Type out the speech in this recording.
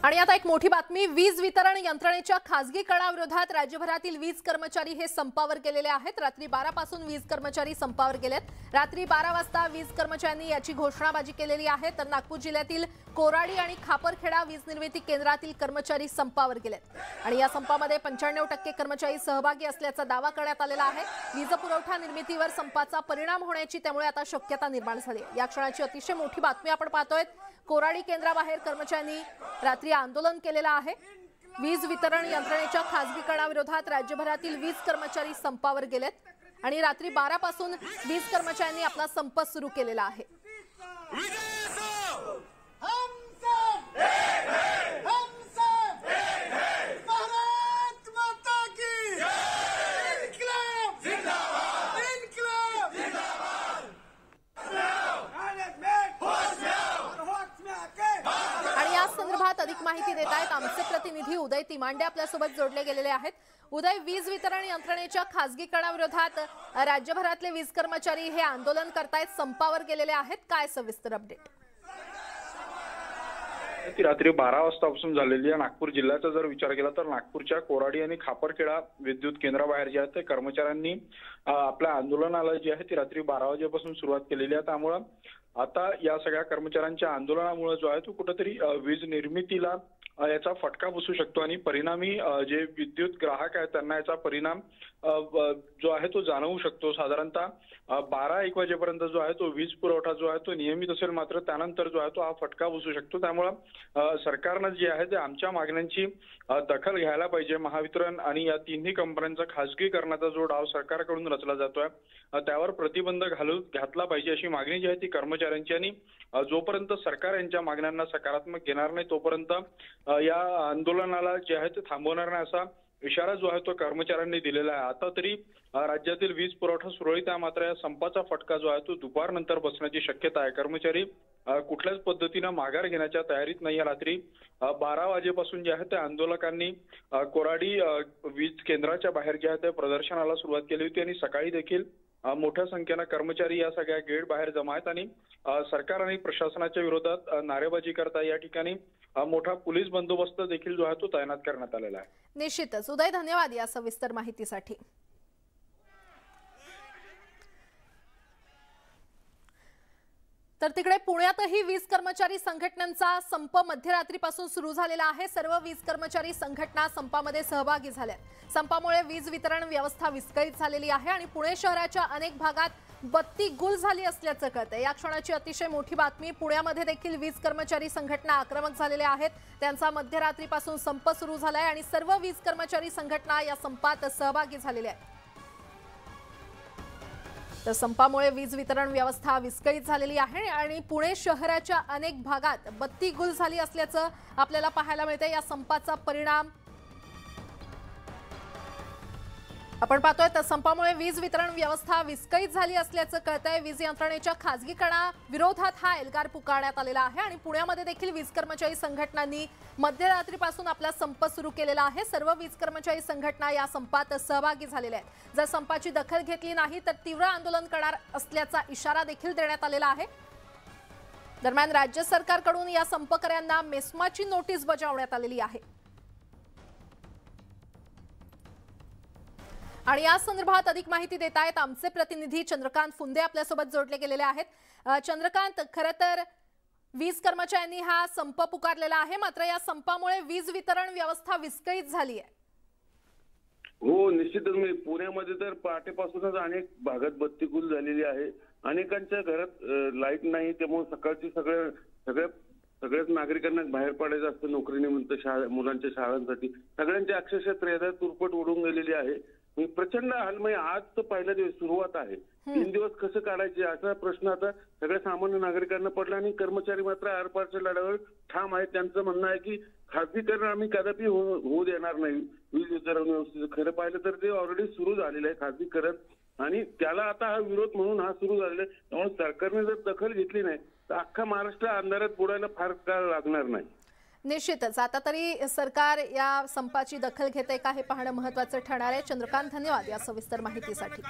आणि आता एक मोठी बातमी, वीज वितरण यंत्रणेच्या खासगीकरणाविरोधात राज्यभरातील वीज कर्मचारी हे संपावर गेलेले आहेत। रात्री 12 पासून वीज कर्मचारी संपावर गेलेत। रात्री 12 वाजता वीज कर्मचाऱ्यांनी याची घोषणाबाजी केलेली आहे। तर नागपूर जिल्ह्यातील कोराडी आणि खापरखेडा वीज निर्मिती केंद्रातील कर्मचारी संपावर गेलेत आणि या संपामध्ये 95% कर्मचारी सहभागी असल्याचा दावा करण्यात आलेला आहे। वीज पुरवठा निर्मितीवर संपाचा परिणाम होण्याची त्यामुळे आता शक्यता निर्माण झाली आहे। या क्षणाची अतिशय मोठी बातमी आपण पाहतोय। कोराडी केंद्राबाहेर कर्मचाऱ्यांनी रात्री आंदोलन केलेलं आहे। वीज वितरण यंत्रणेच्या खासगीकरणाविरोधात राज्यभरातील वीज कर्मचारी संपावर गेलेत आणि रात्री 12 पासून वीज कर्मचाऱ्यांनी आपला संप सुरू केलेला आहे। अधिक माहिती देत आहेत आमचे प्रतिनिधी उदय तिमांडे आपल्यासोबत जोडले गेलेले आहेत। उदय, वीज वितरण यंत्रणेच्या खासगीकरणाविरोधात राज्यभरातले वीज कर्मचारी हे आंदोलन करतायत, संपावर गेलेले आहेत, काय सविस्तर अपडेट? ती रात्री 12 वाजतापासून झालेली आहे। नागपूर जिल्ह्याचा जर विचार केला तर नागपूरच्या कोराडी आणि खापरखेडा विद्युत केंद्राबाहेर जे आहेत ते कर्मचाऱ्यांनी आपल्या आंदोलनाला जे आहे ती रात्री 12 वाजेपासून सुरुवात केलेली आहे। त्यामुळे आता या सगळ्या कर्मचाऱ्यांच्या आंदोलनामुळे जो आहे तो कुठेतरी वीज निर्मितीला याचा फटका बसू शकतो आणि परिणामी जे विद्युत ग्राहक आहेत त्यांना याचा परिणाम जो आहे तो जाणवू शकतो। साधारणतः 12-1 वाजेपर्यंत जो आहे तो वीज पुरवठा जो आहे तो नियमित असेल, मात्र त्यानंतर जो आहे तो हा फटका बसू शकतो। त्यामुळे सरकारने जे आहे ते आमच्या मागण्यांची दखल घ्यायला पाहिजे। महावितरण आणि या तिन्ही कंपन्यांचा खासगीकरणाचा जो डाव सरकारकडून रचला जातोय त्यावर प्रतिबंध घातला पाहिजे अशी मागणी जी आहे ती कर्मचाऱ्यांची आणि जोपर्यंत सरकार यांच्या मागण्यांना सकारात्मक घेणार नाही तोपर्यंत या आंदोलनाला जे आहे ते थांबवणार नाही असा इशारा जो आहे तो कर्मचाऱ्यांनी दिलेला आहे। आता तरी राज्यातील वीज पुरवठा सुरळीत आहे, मात्र या संपाचा फटका जो आहे तो दुपारनंतर बसण्याची शक्यता आहे। कर्मचारी कुठल्याच पद्धतीने माघार घेण्याच्या तयारीत नाही। रात्री 12 वाजेपासून जे आहे ते आंदोलकांनी कोराडी वीज केंद्राच्या बाहेर जे आहे ते प्रदर्शनाला सुरुवात केली होती आणि सकाळी देखील मोठ्या संख्येने कर्मचारी या सगळ्या गेट बाहेर जमा आहेत आणि सरकार आणि प्रशासनाच्या विरोधात नारेबाजी करता या ठिकाणी मोठा पोलीस बंदोबस्त देखील जो आहे तो तैनात करण्यात आलेला आहे। निश्चितच उदय, धन्यवाद या सविस्तर माहितीसाठी। तर तिकडे पुण्यातही वीज कर्मचारी संघटनांचा संप मध्यरात्रीपासून सुरू झालेला आहे। सर्व वीज कर्मचारी संघटना संपामध्ये सहभागी झाल्यात। संपामुळे वीज वितरण व्यवस्था विस्कळीत झालेली आहे आणि पुणे शहराच्या अनेक भागात बत्ती गुल झाली असल्याचं कळतंय। या क्षणाची अतिशय मोठी बातमी, पुण्यामध्ये देखील वीज कर्मचारी संघटना आक्रमक झालेल्या आहेत। त्यांचा मध्यरात्रीपासून संप सुरू झालाय आणि सर्व वीज कर्मचारी संघटना या संपात सहभागी झालेल्या आहेत। तर संपामुळे वीज वितरण व्यवस्था विस्कळीत झालेली आहे आणि पुणे शहराच्या अनेक भागात बत्ती गुल झाली असल्याचं आपल्याला पाहायला मिळते। या संपाचा परिणाम आपण पाहतोय। तर संपामुळे वीज वितरण व्यवस्था विस्कळीत झाली असल्याचं कळतंय। वीज यंत्रणेच्या खासगीकरणाविरोधात हा एल्गार पुकारण्यात आलेला आहे आणि पुण्यामध्ये देखील वीज कर्मचारी संघटनांनी मध्यरात्रीपासून आपला संप सुरू केलेला आहे। सर्व वीज कर्मचारी संघटना या संपात सहभागी झालेल्या आहेत। जर संपाची दखल घेतली नाही तर तीव्र आंदोलन करणार असल्याचा इशारा देखील देण्यात आलेला आहे। दरम्यान राज्य सरकारकडून या संपकऱ्यांना मेस्माची नोटीस बजावण्यात आलेली आहे आणि या संदर्भात अधिक माहिती देत आहेत आमचे प्रतिनिधी चंद्रकांत फुंदे आपल्यासोबत जोडले गेलेले आहेत। चंद्रकांत, खरं तर वीज कर्मचाऱ्यांनी हा संप पुकारलेला आहे, मात्र या संपामुळे वीज वितरण व्यवस्था विस्कळीत झाली आहे। हो, निश्चितच। मी पुण्यामध्ये तर पहाटेपासूनच अनेक भागात बत्ती गुल झालेली आहे। अनेकांच्या घरात लाईट नाही, त्यामुळे सकाळची सगळ्याच नागरिकांना बाहेर पडायचं असतं नोकरीनिमित्त, मुलांच्या शाळांसाठी। सगळ्यांची अक्षरशः त्रेधा तुरपट उडून गेलेली आहे। प्रचंड हालमय। आज तर पहिला दिवस सुरुवात आहे, 3 दिवस कसं काढायचे असा प्रश्न आता सगळ्या सामान्य नागरिकांना पडला आणि कर्मचारी मात्र आरपारच्या लढ्यावर ठाम आहेत। त्यांचं म्हणणं आहे की खासगीकरण आम्ही कदापि होऊ देणार नाही। वीज वितरण व्यवस्थेचं खरं पाहिलं तर ते ऑलरेडी सुरू झालेलं आहे खासगीकरण आणि त्याला आता हा विरोध म्हणून हा सुरू झालेला आहे। त्यामुळे सरकारने जर दखल घेतली नाही तर अख्खा महाराष्ट्र अंधारात बुडायला फार काळ लागणार नाही। निश्चितच आता तरी सरकार या संपाची दखल घेते का हे पाहणं महत्त्वाचं ठरणार आहे। चंद्रकांत, धन्यवाद या सविस्तर माहितीसाठी।